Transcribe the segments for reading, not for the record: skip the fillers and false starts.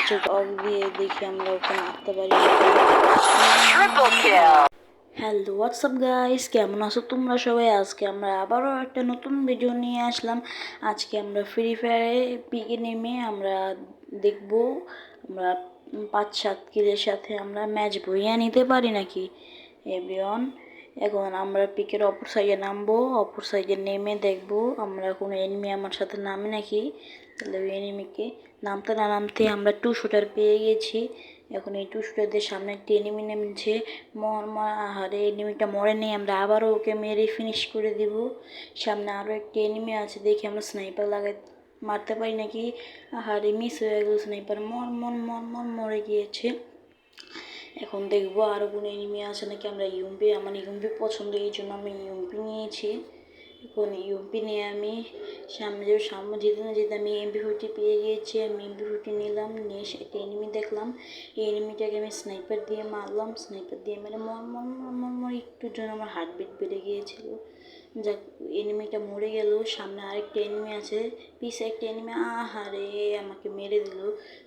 হচ্ছে অফ দিয়ে দেখি আমরা ওকে মারতে পারি। হ্যালো হোয়াটসঅ্যাপ গাইস, কেমন আছো তোমরা সবাই? আজকে আমরা আবারও একটা নতুন ভিডিও নিয়ে আসলাম। আজকে আমরা ফ্রি ফায়ারে পিকে নেমে আমরা দেখব আমরা 5-7 কিলের সাথে আমরা ম্যাচ বইয়া নিতে পারি নাকি। এভরিওয়ান, এখন আমরা পিকের অপর সাইডে নামবো। অপর সাইডে নেমে দেখবো আমরা কোনো এনিমি আমার সাথে নামে নাকি। তাহলে ওই এনিমিকে নামতে না নামতে আমরা 2 শুটার পেয়ে গেছি। এখন এই 2 শুটারদের সামনে একটি এনিমি নেমেছে। আহারে, এনিমিটা মরে নেই, আমরা আবারও ওকে মেরে ফিনিশ করে দিব। সামনে আরও একটি এনিমি আছে, দেখি আমরা স্নাইপার লাগাই মারতে পারি নাকি। আহারে, মিস হয়ে গেল, স্নাইপার মরে গিয়েছে। এখন দেখবো আরও কোনো এনিমি আছে নাকি। আমরা ইউএমপি, আমার ইউএমপি পছন্দ, এই জন্য আমি ইউএমপি নিয়েছি। এখন ইউএমপি নিয়ে আমি সামনে যেতে না যেতে আমি এমপি40 পেয়ে গিয়েছি। আমি এমপি40 নিলাম, নিয়ে একটা এনিমি দেখলাম। এই এনিমিটাকে আমি স্নাইপার দিয়ে মারলাম। স্নাইপার দিয়ে মেরে মর একটুর জন্য আমার হার্টবিট বেড়ে গিয়েছিল। যাক, এনিমিটা মরে গেল। সামনে আরেকটা এনিমি আছে, পিছে একটা এনিমি, আহারে আমাকে মেরে দিল।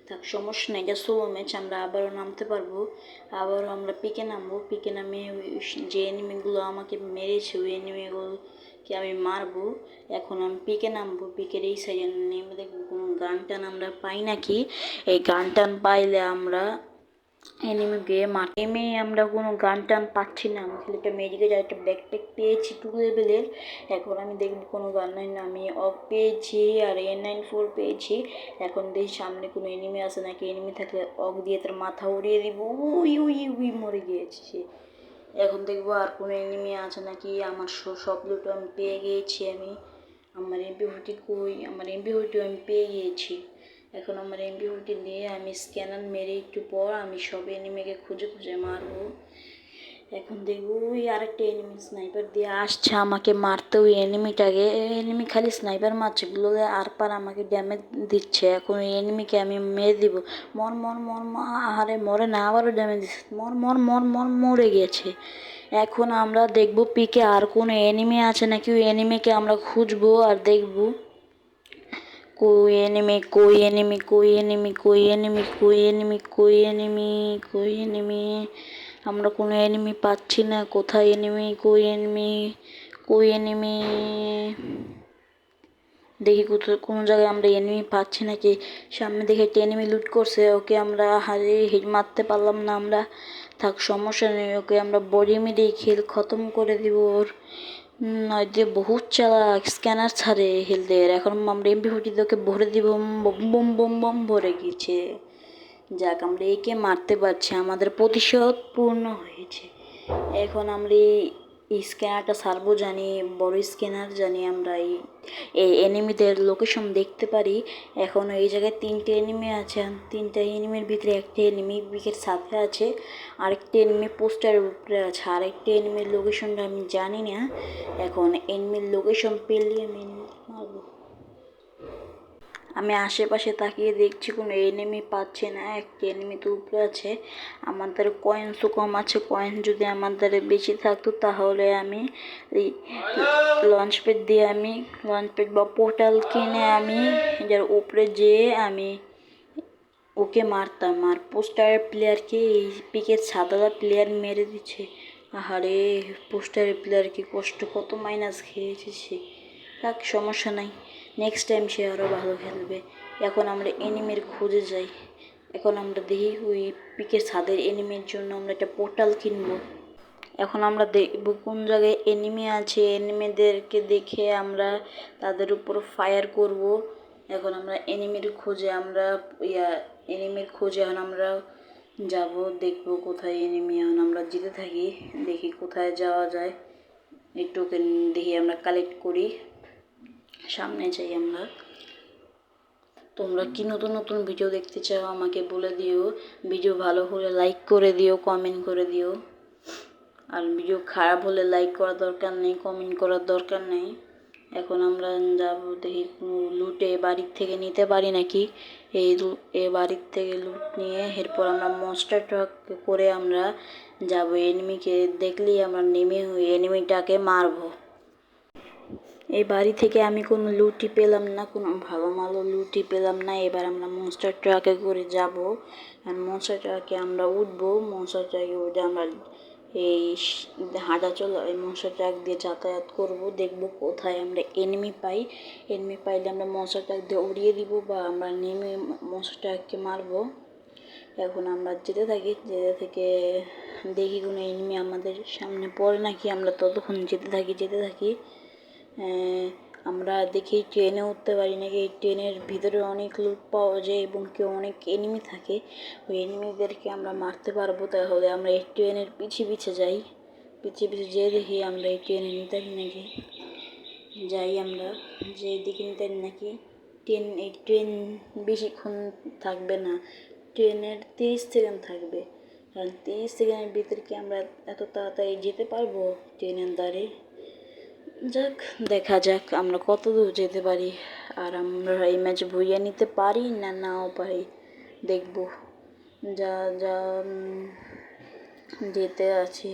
থাক, সমস্যা নেই, এটা সোলো ম্যাচ, আমরা আবারও নামতে পারবো। আবারও আমরা পিকে নামবো। পিকে নামে যে এনিমিগুলো আমাকে মেরেছে ওই এনিমিগুলোকে আমি মারবো। এখন আমি পিকে নামবো। পিকের এই সাইডে নেমে দেখবো কোনো গান টান আমরা পাই নাকি। এই গান টান পাইলে আমরা এনিমিকে মাঠে আমরা কোনো গান টান পাচ্ছি না। আমি খালি একটা মেডিকেল একটা ব্যাকপ্যাক পেয়েছি 2 লেভেলের। এখন আমি দেখব কোনো গান নাই না, আমি অফ পেয়েছি আর N94 পেয়েছি। এখন দেখি সামনে কোনো এনিমি আছে নাকি। এনিমি থাকলে অফ দিয়ে তার মাথা উড়িয়ে দিব। উই মরে গিয়েছে। এখন দেখবো আর কোনো এনিমি আছে নাকি। আমার সব লুট আমি পেয়ে গিয়েছি। আমার এমপি40 কই, আমার এমপি40 আমি পেয়ে গিয়েছি। এখন আমার এমপি40 নিয়ে আমি স্ক্যানার মেরে একটু পর আমি সব এনিমিকে খুঁজে মারবো। এখন দেখবো ওই আরেকটা এনিমি স্নাইপার দিয়ে আসছে আমাকে মারতে। ওই এনিমিটাকে, এনিমি খালি স্নাইপার মারছে, গুলো আর পার আমাকে ড্যামেজ দিচ্ছে। এখন ওই এনিমিকে আমি মেরে দিব। মর আহারে, মরে না, আবারও ড্যামেজ দিচ্ছে। মরে গেছে। এখন আমরা দেখবো পিকে আর কোনো এনিমি আছে নাকি। ওই এনিমিকে আমরা খুঁজবো আর দেখবো কই এনিমি। আমরা কোনো এনিমি পাচ্ছি না। কোথায় এনিমি, কই এনিমি। দেখি কোনো জায়গায় আমরা এনিমি পাচ্ছি নাকি। সামনে দেখে একটা এনিমি লুট করছে, ওকে আমরা হিট মারতে পারলাম না আমরা। থাক, সমস্যা নেই, ওকে আমরা বডি মেরে খেল খতম করে দিব ওর। নয়তো বহুত চালাক, স্ক্যানার ছাড়ে হেলদের। এখন আমরা এমপি40 ওকে ভরে দিব। বম ভরে গেছে। যাক, আমরা একে মারতে পারছি, আমাদের প্রতিশোধ পূর্ণ হয়েছে। এখন আমরা এই স্ক্যানারটা ছাড়বো, জানি বড় স্ক্যানার, জানি আমরা এই এনিমিদের লোকেশন দেখতে পারি। এখন এই জায়গায় 3টে এনিমি আছে। 3টা এনিমির ভিতরে একটা এনিমি বিকের সাথে আছে, আরেকটা এনিমি পোস্টারের উপরে আছে, আরেকটা এনিমির লোকেশনটা আমি জানি না। এখন এনিমির লোকেশন পেলে আমি মারবো। আমি আশেপাশে তাকিয়ে দেখছি কোনো এনিমি পাচ্ছি না। একটা এনিমি তো উপরে আছে। আমাদের কয়েন্সও কম আছে। কয়েন যদি আমাদের বেশি থাকতো তাহলে আমি লঞ্চ প্যাড বা পোর্টাল কিনে আমি যার উপরে যেয়ে আমি ওকে মারতাম। আর পোস্টারের প্লেয়ারকে এই পিকের সাদালা প্লেয়ার মেরে দিচ্ছে। আহারে, পোস্টারের প্লেয়ার কি কষ্ট, কত মাইনাস খেয়েছে সে। থাক, সমস্যা নাই, নেক্সট টাইম সে আরও ভালো খেলবে। এখন আমরা এনিমির খোঁজে যাই। এখন আমরা দেখি ওই পিকের ছাদের এনিমির জন্য আমরা একটা পোর্টাল কিনবো। এখন আমরা দেখবো কোন জায়গায় এনিমি আছে। এনিমিদেরকে দেখে আমরা তাদের উপর ফায়ার করব। এখন আমরা এনিমির খোঁজে এখন আমরা যাব, দেখবো কোথায় এনিমি। এখন আমরা যেতে থাকি, দেখি কোথায় যাওয়া যায়। এই টোকেন দেখি আমরা কালেক্ট করি, সামনে যাই আমরা। তোমরা কি নতুন নতুন ভিডিও দেখতে চাও আমাকে বলে দিও। ভিডিও ভালো হলে লাইক করে দিও, কমেন্ট করে দিও। আর ভিডিও খারাপ হলে লাইক করার দরকার নেই, কমেন্ট করার দরকার নেই। এখন আমরা যাব, দেখি লুটে বাড়ির থেকে নিতে পারি নাকি। এই বাড়ির থেকে লুট নিয়ে এরপর আমরা মনস্টার ট্রাক করে আমরা যাব। এনিমিকে দেখলেই আমরা নেমে এনিমিটাকে মারবো। এই বাড়ি থেকে আমি কোনো লুটি পেলাম না, কোনো ভালো লুটি পেলাম না। এবার আমরা মনস্টার ট্রাকে করে যাব, আর মনস্টার ট্রাকে আমরা উঠবো। মনস্টার ট্রাকে উঠে আমরা এই হাঁটা চলা এই মনস্টার ট্রাক দিয়ে যাতায়াত করব। দেখব কোথায় আমরা এনিমি পাই। এনিমি পাইলে আমরা মনস্টার ট্রাক দিয়ে উড়িয়ে দিব বা আমরা নেমে মনস্টার ট্রাককে মারবো। এখন আমরা যেতে থাকি, যেতে থেকে দেখি কোনো এনিমি আমাদের সামনে পড়ে নাকি। আমরা ততক্ষণ যেতে থাকি। আমরা দেখি ট্রেনে উঠতে পারি নাকি। এই ট্রেনের ভিতরে অনেক লুট পাওয়া যায় এবং কেউ অনেক এনিমি থাকে। ওই এনিমিদেরকে আমরা মারতে পারবো। তাহলে আমরা এই ট্রেনের পিছে যাই, পিছে যেয়ে দেখি আমরা এই ট্রেনে নিতে নাকি। যাই আমরা যে দেখি নিতে নাকি এই ট্রেন বেশিক্ষণ থাকবে না, ট্রেনের 30 সেকেন্ড থাকবে। কারণ 30 সেকেন্ডের ভিতরে কি আমরা এত তাড়াতাড়ি যেতে পারবো ট্রেনের দ্বারে? যাক, দেখা যাক আমরা কত দূর যেতে পারি, আর আমরা এই ম্যাচ বইয়ে নিতে পারি না নাও পারি, দেখবো। যা যা যেতে আছি,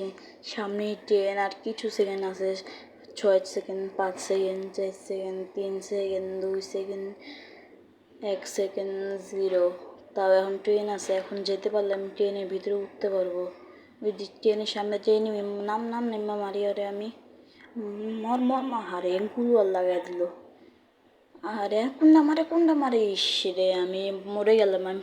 সামনেই ট্রেন, আর কিছু সেকেন্ড আছে। 6 second, 5 second, 4 second, 3 second, 2 second, 1 second, 0। তাও এখন ট্রেন আছে, এখন যেতে পারলে আমি ট্রেনের ভিতরে উঠতে পারবো। ওই ট্রেনের সামনে যেয়ে নেমে নাম নেমা মারি। আরে আমি মর হারে গুলো আর লাগাই দিল। আরে কোনটা মারে ইস রে, আমি মরে গেলাম। আমি